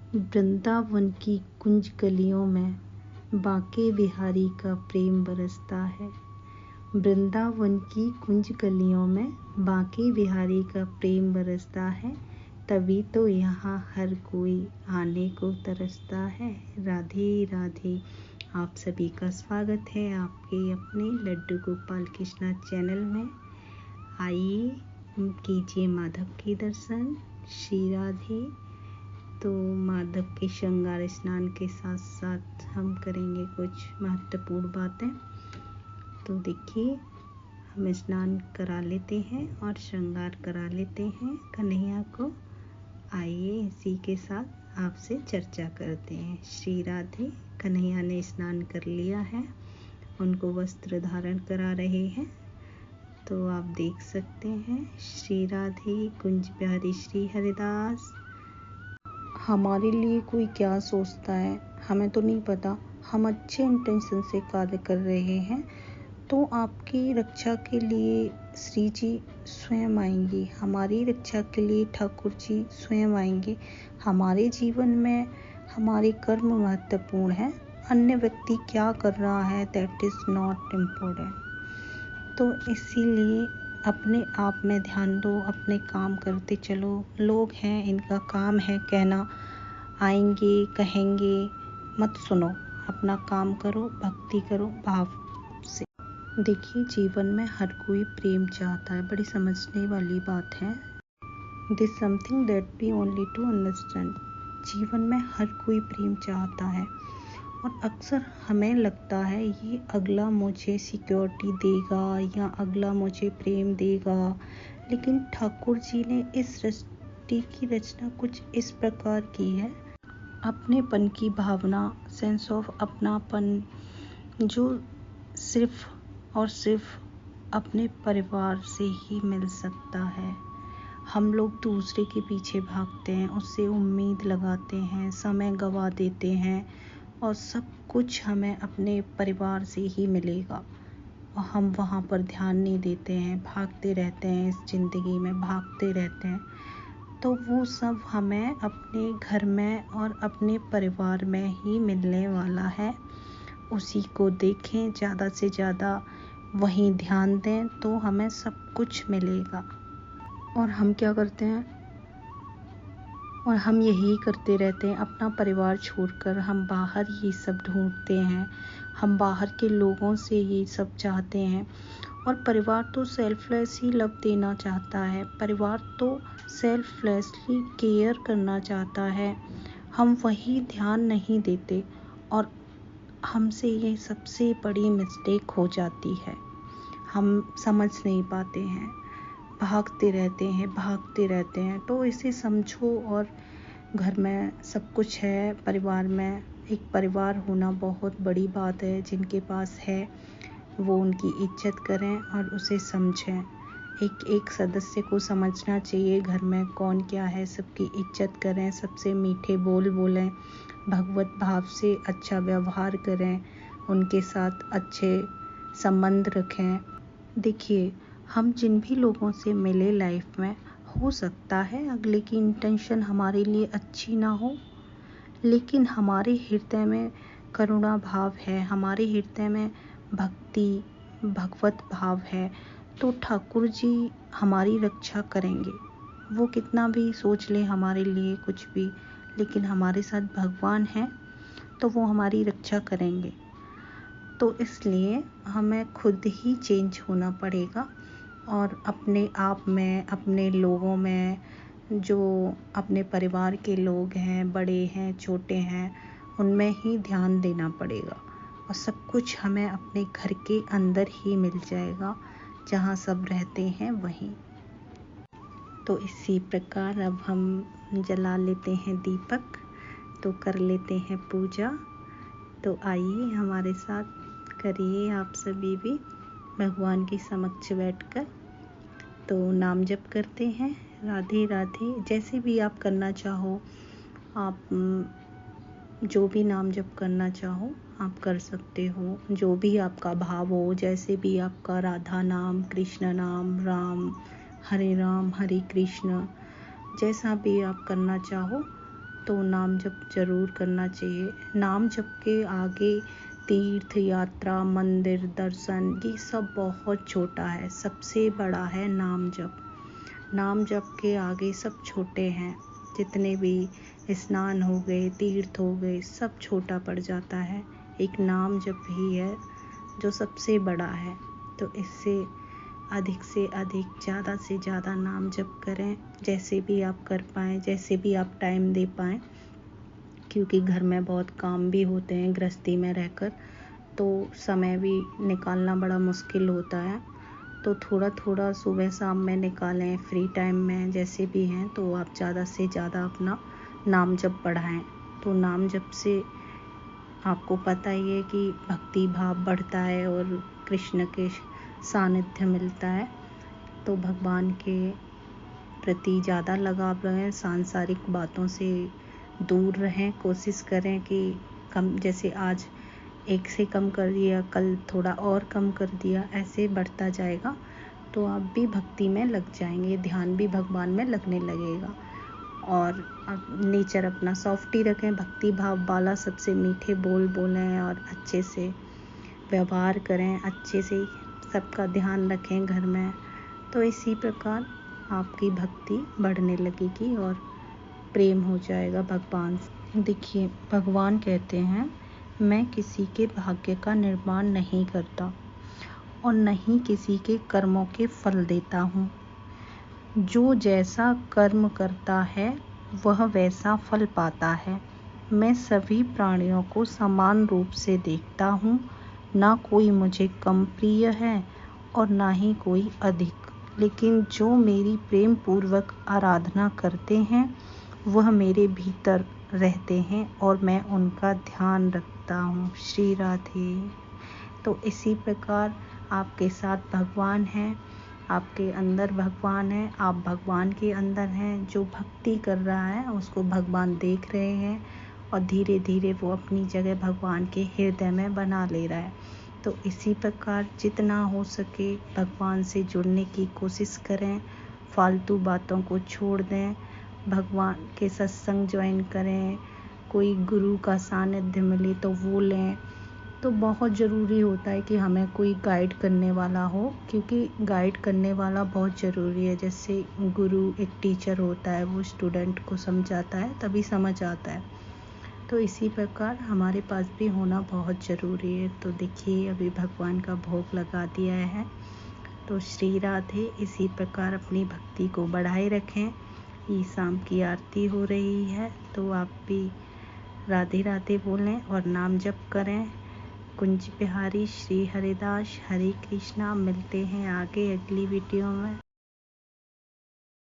वृंदावन की कुंज गलियों में बांके बिहारी का प्रेम बरसता है। वृंदावन की कुंज गलियों में बांके बिहारी का प्रेम बरसता है, तभी तो यहाँ हर कोई आने को तरसता है। राधे राधे। आप सभी का स्वागत है आपके अपने लड्डू गोपाल कृष्णा चैनल में। आइए कीजिए माधव के दर्शन। श्री राधे। तो माधव के श्रृंगार स्नान के साथ साथ हम करेंगे कुछ महत्वपूर्ण बातें। तो देखिए, हम स्नान करा लेते हैं और श्रृंगार करा लेते हैं कन्हैया को। आइए इसी के साथ आपसे चर्चा करते हैं। श्री राधे। कन्हैया ने स्नान कर लिया है, उनको वस्त्र धारण करा रहे हैं, तो आप देख सकते हैं। श्री राधे। कुंज बिहारी श्री हरिदास। हमारे लिए कोई क्या सोचता है हमें तो नहीं पता। हम अच्छे इंटेंशन से कार्य कर रहे हैं, तो आपकी रक्षा के लिए श्री जी स्वयं आएंगे, हमारी रक्षा के लिए ठाकुर जी स्वयं आएंगे। हमारे जीवन में हमारे कर्म महत्वपूर्ण है, अन्य व्यक्ति क्या कर रहा है दैट इज़ नॉट इम्पोर्टेंट। तो इसीलिए अपने आप में ध्यान दो, अपने काम करते चलो। लोग हैं, इनका काम है कहना, आएंगे कहेंगे, मत सुनो, अपना काम करो, भक्ति करो भाव से। देखिए, जीवन में हर कोई प्रेम चाहता है, बड़ी समझने वाली बात है। This something that we only to understand. जीवन में हर कोई प्रेम चाहता है और अक्सर हमें लगता है ये अगला मुझे सिक्योरिटी देगा या अगला मुझे प्रेम देगा, लेकिन ठाकुर जी ने इस सृष्टि की रचना कुछ इस प्रकार की है। अपनेपन की भावना, सेंस ऑफ अपनापन, जो सिर्फ और सिर्फ अपने परिवार से ही मिल सकता है। हम लोग दूसरे के पीछे भागते हैं, उससे उम्मीद लगाते हैं, समय गंवा देते हैं और सब कुछ हमें अपने परिवार से ही मिलेगा और हम वहाँ पर ध्यान नहीं देते हैं, भागते रहते हैं, इस ज़िंदगी में भागते रहते हैं। तो वो सब हमें अपने घर में और अपने परिवार में ही मिलने वाला है। उसी को देखें, ज़्यादा से ज़्यादा वहीं ध्यान दें तो हमें सब कुछ मिलेगा। और हम क्या करते हैं, और हम यही करते रहते हैं, अपना परिवार छोड़कर हम बाहर ये सब ढूंढते हैं, हम बाहर के लोगों से ये सब चाहते हैं। और परिवार तो सेल्फलेस ही लव देना चाहता है, परिवार तो सेल्फलेसली केयर करना चाहता है। हम वही ध्यान नहीं देते और हमसे ये सबसे बड़ी मिस्टेक हो जाती है। हम समझ नहीं पाते हैं, भागते रहते हैं। तो इसे समझो। और घर में सब कुछ है, परिवार में एक परिवार होना बहुत बड़ी बात है। जिनके पास है वो उनकी इज्जत करें और उसे समझें। एक एक सदस्य को समझना चाहिए घर में कौन क्या है, सबकी इज्जत करें, सबसे मीठे बोल बोलें, भगवत भाव से अच्छा व्यवहार करें, उनके साथ अच्छे संबंध रखें। देखिए, हम जिन भी लोगों से मिले लाइफ में, हो सकता है अगले की इंटेंशन हमारे लिए अच्छी ना हो, लेकिन हमारे हृदय में करुणा भाव है, हमारे हृदय में भक्ति भगवत भाव है, तो ठाकुर जी हमारी रक्षा करेंगे। वो कितना भी सोच ले हमारे लिए कुछ भी, लेकिन हमारे साथ भगवान हैं तो वो हमारी रक्षा करेंगे। तो इसलिए हमें खुद ही चेंज होना पड़ेगा और अपने आप में, अपने लोगों में, जो अपने परिवार के लोग हैं, बड़े हैं छोटे हैं, उनमें ही ध्यान देना पड़ेगा। और सब कुछ हमें अपने घर के अंदर ही मिल जाएगा, जहाँ सब रहते हैं वहीं। तो इसी प्रकार अब हम जला लेते हैं दीपक, तो कर लेते हैं पूजा। तो आइए हमारे साथ करिए आप सभी भी भगवान के समक्ष बैठकर। तो नाम जप करते हैं, राधे राधे। जैसे भी आप करना चाहो, आप जो भी नाम जप करना चाहो आप कर सकते हो, जो भी आपका भाव हो, जैसे भी आपका राधा नाम, कृष्ण नाम, राम हरे कृष्ण, जैसा भी आप करना चाहो तो नाम जप जरूर करना चाहिए। नाम जप के आगे तीर्थ यात्रा, मंदिर, दर्शन, ये सब बहुत छोटा है। सबसे बड़ा है नाम जप। नाम जप के आगे सब छोटे हैं। जितने भी स्नान हो गए, तीर्थ हो गए, सब छोटा पड़ जाता है। एक नाम जप ही है जो सबसे बड़ा है। तो इससे अधिक से अधिक, ज़्यादा से ज़्यादा नाम जप करें, जैसे भी आप कर पाएँ, जैसे भी आप टाइम दे पाएँ, क्योंकि घर में बहुत काम भी होते हैं गृहस्थी में रहकर, तो समय भी निकालना बड़ा मुश्किल होता है। तो थोड़ा थोड़ा सुबह शाम में निकालें, फ्री टाइम में जैसे भी हैं, तो आप ज़्यादा से ज़्यादा अपना नाम जप बढ़ाएं। तो नाम जप से आपको पता ही है कि भक्ति भाव बढ़ता है और कृष्ण के सानिध्य मिलता है। तो भगवान के प्रति ज़्यादा लगाव रहें, सांसारिक बातों से दूर रहें। कोशिश करें कि कम, जैसे आज 1 से कम कर दिया, कल थोड़ा और कम कर दिया, ऐसे बढ़ता जाएगा तो आप भी भक्ति में लग जाएंगे, ध्यान भी भगवान में लगने लगेगा। और नेचर अपना सॉफ्ट ही रखें, भक्ति भाव वाला, सबसे मीठे बोल बोलें और अच्छे से व्यवहार करें, अच्छे से सबका ध्यान रखें घर में। तो इसी प्रकार आपकी भक्ति बढ़ने लगेगी और प्रेम हो जाएगा भगवान से। देखिए, भगवान कहते हैं, मैं किसी के भाग्य का निर्माण नहीं करता और न ही किसी के कर्मों के फल देता हूँ। जो जैसा कर्म करता है वह वैसा फल पाता है। मैं सभी प्राणियों को समान रूप से देखता हूँ, ना कोई मुझे कम प्रिय है और ना ही कोई अधिक। लेकिन जो मेरी प्रेम पूर्वक आराधना करते हैं वह मेरे भीतर रहते हैं और मैं उनका ध्यान रखता हूँ। श्री राधे। तो इसी प्रकार आपके साथ भगवान हैं, आपके अंदर भगवान है, आप भगवान के अंदर हैं। जो भक्ति कर रहा है उसको भगवान देख रहे हैं और धीरे धीरे वो अपनी जगह भगवान के हृदय में बना ले रहा है। तो इसी प्रकार जितना हो सके भगवान से जुड़ने की कोशिश करें, फालतू बातों को छोड़ दें, भगवान के सत्संग ज्वाइन करें, कोई गुरु का सानिध्य मिले तो वो लें। तो बहुत ज़रूरी होता है कि हमें कोई गाइड करने वाला हो, क्योंकि गाइड करने वाला बहुत ज़रूरी है। जैसे गुरु एक टीचर होता है, वो स्टूडेंट को समझाता है तभी समझ आता है। तो इसी प्रकार हमारे पास भी होना बहुत ज़रूरी है। तो देखिए, अभी भगवान का भोग लगा दिया है। तो श्री राधे। इसी प्रकार अपनी भक्ति को बढ़ाए रखें। ये शाम की आरती हो रही है, तो आप भी राधे राधे बोलें और नाम जप करें। कुंज बिहारी श्री हरिदास। हरे कृष्णा। मिलते हैं आगे अगली वीडियो में।